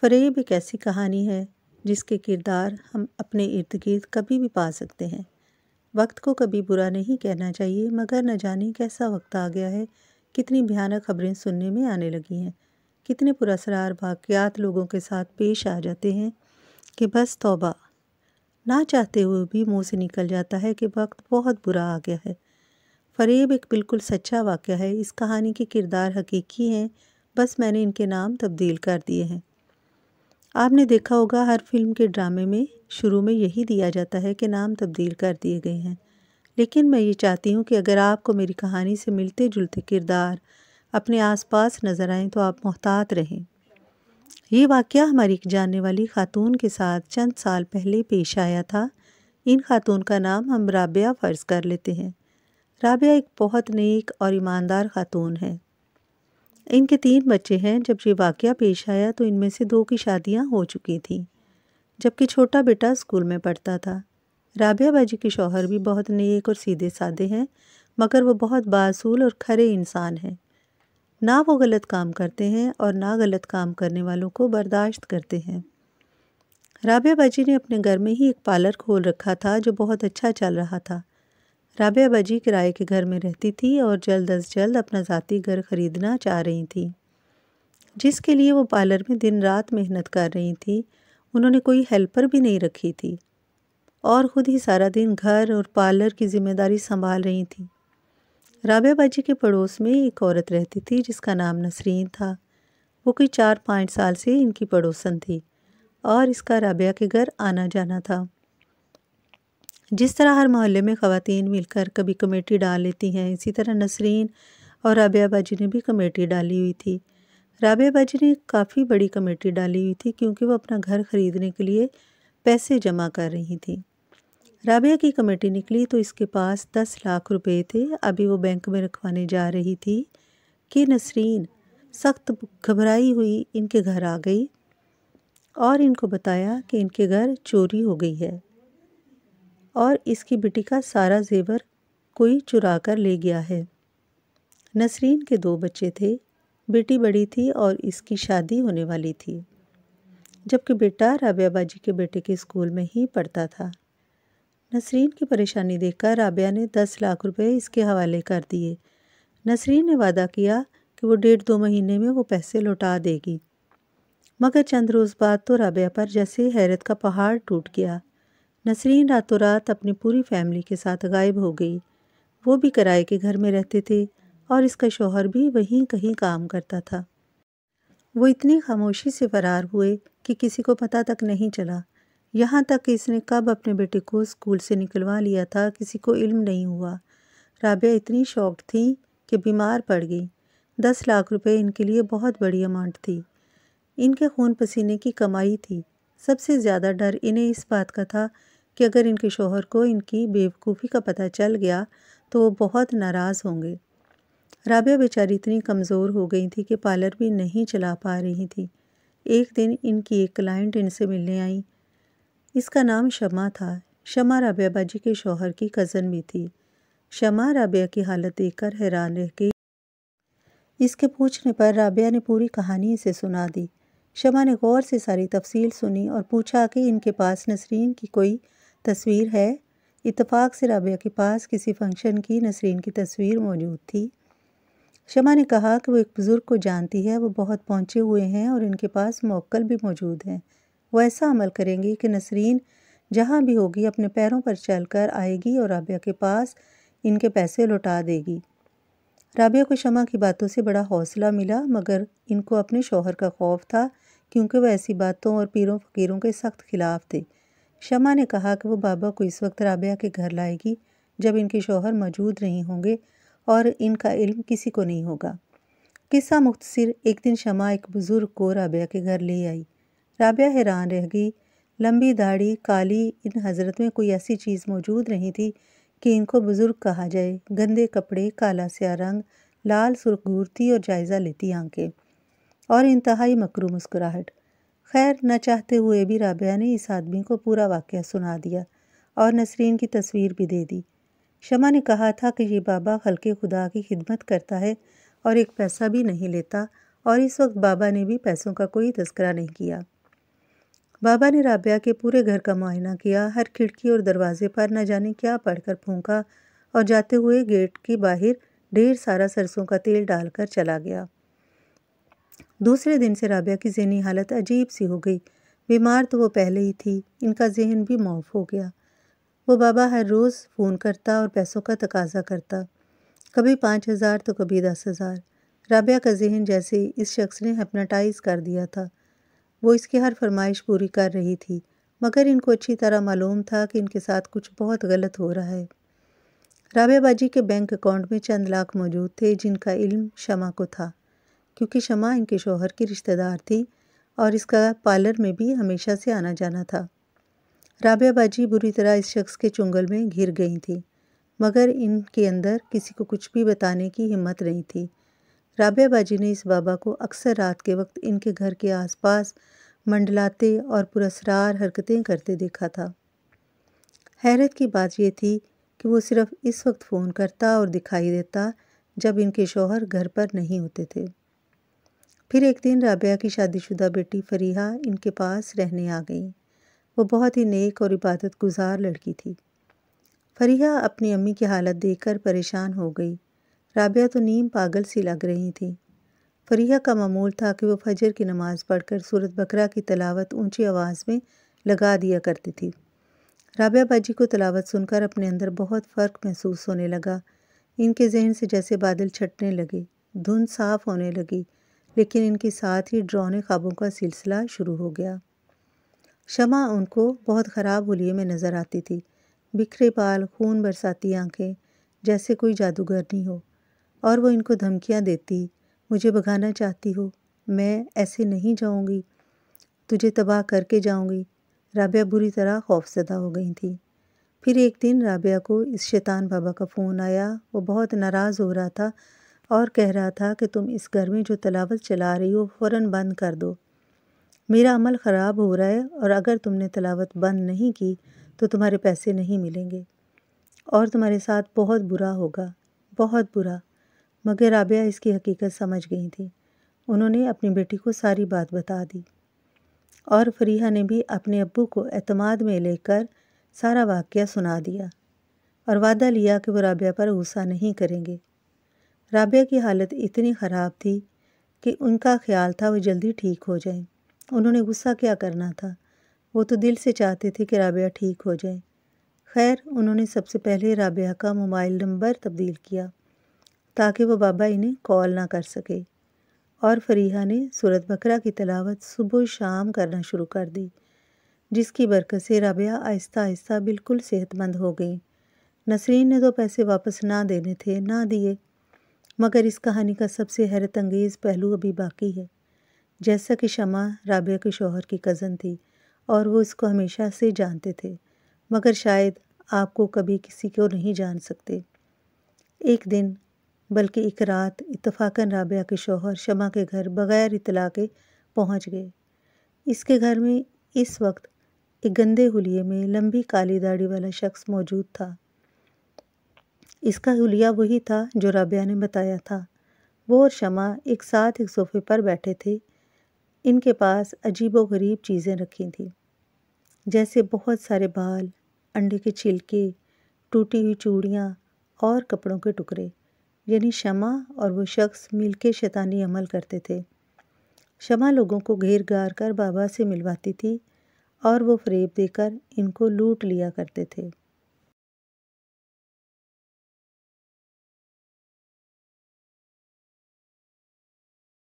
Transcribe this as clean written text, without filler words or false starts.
فریب ایک ایسی کہانی ہے جس کے کردار ہم اپنے ارد گرد کبھی بھی پا سکتے ہیں۔ وقت کو کبھی برا نہیں کہنا چاہیے، مگر نہ جانے کیسا وقت آ گیا ہے، کتنی بھیانک خبریں سننے میں آنے لگی ہیں، کتنے پراسرار واقعات لوگوں کے ساتھ پیش آ جاتے ہیں کہ بس توبہ، نہ چاہتے ہوئے بھی منہ سے نکل جاتا ہے کہ وقت بہت برا آ گیا ہے۔ فریب ایک بالکل سچا واقعہ ہے۔ اس کہانی کے کردار حقیقی ہیں، بس میں نے ان کے نام تبدیل کر دیے ہیں۔ آپ نے دیکھا ہوگا ہر فلم کے ڈرامے میں شروع میں یہی دیا جاتا ہے کہ نام تبدیل کر دیے گئے ہیں، لیکن میں یہ چاہتی ہوں کہ اگر آپ کو میری کہانی سے ملتے جلتے کردار اپنے آس پاس نظر آئیں تو آپ محتاط رہیں۔ یہ واقعہ ہماری ایک جاننے والی خاتون کے ساتھ چند سال پہلے پیش آیا تھا۔ ان خاتون کا نام ہم رابعہ فرض کر لیتے ہیں۔ رابعہ ایک بہت نیک اور ایماندار خاتون ہے۔ ان کے 3 بچے ہیں۔ جب یہ واقعہ پیش آیا تو ان میں سے 2 کی شادیاں ہو چکی تھیں، جبکہ چھوٹا بیٹا اسکول میں پڑھتا تھا۔ رابعہ باجی کے شوہر بھی بہت نیک اور سیدھے سادے ہیں، مگر وہ بہت بااصول اور کھرے انسان ہیں۔ نہ وہ غلط کام کرتے ہیں اور نہ غلط کام کرنے والوں کو برداشت کرتے ہیں۔ رابعہ باجی نے اپنے گھر میں ہی ایک پارلر کھول رکھا تھا جو بہت اچھا چل رہا تھا۔ رابعہ باجی کرائے کے گھر میں رہتی تھی اور جلد از جلد اپنا ذاتی گھر خریدنا چاہ رہی تھی، جس کے لیے وہ پارلر میں دن رات محنت کر رہی تھی۔ انہوں نے کوئی ہیلپر بھی نہیں رکھی تھی اور خود ہی سارا دن گھر اور پارلر کی ذمہ داری سنبھال رہی تھی۔ رابعہ باجی کے پڑوس میں ایک عورت رہتی تھی جس کا نام نسرین تھا۔ وہ کوئی 4-5 سال سے ان کی پڑوسن تھی اور اس کا رابعہ کے گھر آنا جانا تھا۔ جس طرح ہر محلے میں خواتین مل کر کبھی کمیٹی ڈال لیتی ہیں، اسی طرح نسرین اور رابعہ باجی نے بھی کمیٹی ڈالی ہوئی تھی۔ رابعہ باجی نے کافی بڑی کمیٹی ڈالی ہوئی تھی کیونکہ وہ اپنا گھر خریدنے کے لیے پیسے جمع کر رہی تھی۔ رابعہ کی کمیٹی نکلی تو اس کے پاس 10 لاکھ روپے تھے۔ ابھی وہ بینک میں رکھوانے جا رہی تھی کہ نسرین سخت گھبرائی ہوئی ان کے گھر آ گئی اور ان کو بتایا کہ ان کے گھر چوری ہو گئی ہے اور اس کی بیٹی کا سارا زیور کوئی چرا کر لے گیا ہے۔ نسرین کے 2 بچے تھے، بیٹی بڑی تھی اور اس کی شادی ہونے والی تھی، جبکہ بیٹا رابعہ باجی کے بیٹے کے اسکول میں ہی پڑھتا تھا۔ نسرین کی پریشانی دیکھ کر رابعہ نے 10 لاکھ روپے اس کے حوالے کر دیے۔ نسرین نے وعدہ کیا کہ وہ 1.5-2 مہینے میں وہ پیسے لوٹا دے گی، مگر چند روز بعد تو رابعہ پر جیسے حیرت کا پہاڑ ٹوٹ گیا۔ نسرین راتوں رات اپنی پوری فیملی کے ساتھ غائب ہو گئی۔ وہ بھی کرائے کے گھر میں رہتے تھے اور اس کا شوہر بھی وہیں کہیں کام کرتا تھا۔ وہ اتنی خاموشی سے فرار ہوئے کہ کسی کو پتہ تک نہیں چلا۔ یہاں تک کہ اس نے کب اپنے بیٹے کو اسکول سے نکلوا لیا تھا کسی کو علم نہیں ہوا۔ رابعہ اتنی شاکڈ تھی کہ بیمار پڑ گئی۔ 10 لاکھ روپے ان کے لیے بہت بڑی اماؤنٹ تھی۔ ان کے خون پسینے کی کمائی تھی۔ سب سے زیادہ ڈر انہیں اس بات کا تھا کہ اگر ان کے شوہر کو ان کی بے وقوفی کا پتہ چل گیا تو وہ بہت ناراض ہوں گے۔ رابعہ بیچاری اتنی کمزور ہو گئی تھی کہ پارلر بھی نہیں چلا پا رہی تھی۔ ایک دن ان کی ایک کلائنٹ ان سے ملنے آئی۔ اس کا نام شمع تھا۔ شمع رابعہ باجی کے شوہر کی کزن بھی تھی۔ شمع رابعہ کی حالت دیکھ کر حیران رہ گئی۔ اس کے پوچھنے پر رابعہ نے پوری کہانی اسے سنا دی۔ شمع نے غور سے ساری تفصیل سنی اور پوچھا کہ ان کے پاس نسرین کی کوئی تصویر ہے۔ اتفاق سے رابعہ کے پاس کسی فنکشن کی نسرین کی تصویر موجود تھی۔ شمع نے کہا کہ وہ ایک بزرگ کو جانتی ہے، وہ بہت پہنچے ہوئے ہیں اور ان کے پاس موکل بھی موجود ہیں۔ وہ ایسا عمل کریں گی کہ نسرین جہاں بھی ہوگی اپنے پیروں پر چل کر آئے گی اور رابعہ کے پاس ان کے پیسے لوٹا دے گی۔ رابعہ کو شمع کی باتوں سے بڑا حوصلہ ملا، مگر ان کو اپنے شوہر کا خوف تھا کیونکہ وہ ایسی باتوں اور پیروں فقیروں کے سخت خلاف تھے۔ شمع نے کہا کہ وہ بابا کو اس وقت رابعہ کے گھر لائے گی جب ان کے شوہر موجود نہیں ہوں گے اور ان کا علم کسی کو نہیں ہوگا۔ قصہ مختصر، ایک دن شمع ایک بزرگ کو رابعہ کے گھر لے آئی۔ رابعہ حیران رہ گئی۔ لمبی داڑھی، کالی، ان حضرت میں کوئی ایسی چیز موجود نہیں تھی کہ ان کو بزرگ کہا جائے۔ گندے کپڑے، کالا سیاہ رنگ، لال سرخ گھورتی اور جائزہ لیتی آنکھیں اور انتہائی مکروہ مسکراہٹ۔ خیر، نہ چاہتے ہوئے بھی رابعہ نے اس آدمی کو پورا واقعہ سنا دیا اور نسرین کی تصویر بھی دے دی۔ شمع نے کہا تھا کہ یہ بابا خلق خدا کی خدمت کرتا ہے اور ایک پیسہ بھی نہیں لیتا اور اس وقت بابا نے بھی پیسوں کا کوئی تذکرہ نہیں کیا۔ بابا نے رابعہ کے پورے گھر کا معائنہ کیا، ہر کھڑکی اور دروازے پر نہ جانے کیا پڑھ کر پھونکا اور جاتے ہوئے گیٹ کے باہر ڈھیر سارا سرسوں کا تیل ڈال کر چلا گیا۔ دوسرے دن سے رابعہ کی ذہنی حالت عجیب سی ہو گئی۔ بیمار تو وہ پہلے ہی تھی، ان کا ذہن بھی معاف ہو گیا۔ وہ بابا ہر روز فون کرتا اور پیسوں کا تقاضا کرتا، کبھی 5,000 تو کبھی 10,000۔ رابعہ کا ذہن جیسے اس شخص نے ہپناٹائز کر دیا تھا۔ وہ اس کی ہر فرمائش پوری کر رہی تھی، مگر ان کو اچھی طرح معلوم تھا کہ ان کے ساتھ کچھ بہت غلط ہو رہا ہے۔ رابعہ باجی کے بینک اکاؤنٹ میں چند لاکھ موجود تھے جن کا علم شمع کو تھا، کیونکہ شمع ان کے شوہر کی رشتہ دار تھی اور اس کا پارلر میں بھی ہمیشہ سے آنا جانا تھا۔ رابعہ باجی بری طرح اس شخص کے چنگل میں گھر گئی تھیں، مگر ان کے اندر کسی کو کچھ بھی بتانے کی ہمت نہیں تھی۔ رابعہ باجی نے اس بابا کو اکثر رات کے وقت ان کے گھر کے آس پاس منڈلاتے اور پراسرار حرکتیں کرتے دیکھا تھا۔ حیرت کی بات یہ تھی کہ وہ صرف اس وقت فون کرتا اور دکھائی دیتا جب ان کے شوہر گھر پر نہیں ہوتے تھے۔ پھر ایک دن رابعہ کی شادی شدہ بیٹی فریحہ ان کے پاس رہنے آ گئیں۔ وہ بہت ہی نیک اور عبادت گزار لڑکی تھی۔ فریحہ اپنی امی کی حالت دیکھ کر پریشان ہو گئی۔ رابعہ تو نیم پاگل سی لگ رہی تھیں۔ فریحہ کا معمول تھا کہ وہ فجر کی نماز پڑھ کر سورۃ بقرہ کی تلاوت اونچی آواز میں لگا دیا کرتی تھی۔ رابعہ باجی کو تلاوت سن کر اپنے اندر بہت فرق محسوس ہونے لگا۔ ان کے ذہن سے جیسے بادل چھٹنے لگے، دھند صاف ہونے لگی، لیکن ان کے ساتھ ہی ڈراؤنے خوابوں کا سلسلہ شروع ہو گیا۔ شمع ان کو بہت خراب حلیے میں نظر آتی تھی، بکھرے بال، خون برساتی آنکھیں، جیسے کوئی جادوگرنی ہو، اور وہ ان کو دھمکیاں دیتی، مجھے بھگانا چاہتی ہو، میں ایسے نہیں جاؤں گی، تجھے تباہ کر کے جاؤں گی۔ رابعہ بری طرح خوفزدہ ہو گئی تھی۔ پھر ایک دن رابعہ کو اس شیطان بابا کا فون آیا۔ وہ بہت ناراض ہو رہا تھا اور کہہ رہا تھا کہ تم اس گھر میں جو تلاوت چلا رہی ہو فوراً بند کر دو۔ میرا عمل خراب ہو رہا ہے اور اگر تم نے تلاوت بند نہیں کی تو تمہارے پیسے نہیں ملیں گے اور تمہارے ساتھ بہت برا ہوگا، بہت برا۔ مگر رابعہ اس کی حقیقت سمجھ گئی تھی۔ انہوں نے اپنی بیٹی کو ساری بات بتا دی اور فریحہ نے بھی اپنے ابو کو اعتماد میں لے کر سارا واقعہ سنا دیا اور وعدہ لیا کہ وہ رابعہ پر غصہ نہیں کریں گے۔ رابعہ کی حالت اتنی خراب تھی کہ ان کا خیال تھا وہ جلدی ٹھیک ہو جائیں۔ انہوں نے غصہ کیا کرنا تھا، وہ تو دل سے چاہتے تھے کہ رابعہ ٹھیک ہو جائے۔ خیر، انہوں نے سب سے پہلے رابعہ کا موبائل نمبر تبدیل کیا تاکہ وہ بابا انہیں کال نہ کر سکے، اور فریحہ نے سورۃ بقرہ کی تلاوت صبح و شام کرنا شروع کر دی، جس کی برکت سے رابعہ آہستہ آہستہ بالکل صحت مند ہو گئیں۔ نسرین نے تو پیسے واپس نہ دینے تھے، نہ دیے، مگر اس کہانی کا سب سے حیرت انگیز پہلو ابھی باقی ہے۔ جیسا کہ شمع رابعہ کے شوہر کی کزن تھی اور وہ اس کو ہمیشہ سے جانتے تھے، مگر شاید آپ کو کبھی کسی کو نہیں جان سکتے۔ ایک دن بلکہ ایک رات اتفاقاً رابعہ کے شوہر شمع کے گھر بغیر اطلاع کے پہنچ گئے۔ اس کے گھر میں اس وقت ایک گندے حلیے میں لمبی کالی داڑھی والا شخص موجود تھا۔ اس کا حلیہ وہی تھا جو رابعہ نے بتایا تھا۔ وہ اور شمع ایک ساتھ ایک صوفے پر بیٹھے تھے۔ ان کے پاس عجیب و غریب چیزیں رکھی تھیں، جیسے بہت سارے بال، انڈے کے چھلکے، ٹوٹی ہوئی چوڑیاں اور کپڑوں کے ٹکڑے۔ یعنی شمع اور وہ شخص مل کے شیطانی عمل کرتے تھے۔ شمع لوگوں کو گھیر گار کر بابا سے ملواتی تھی اور وہ فریب دے کر ان کو لوٹ لیا کرتے تھے۔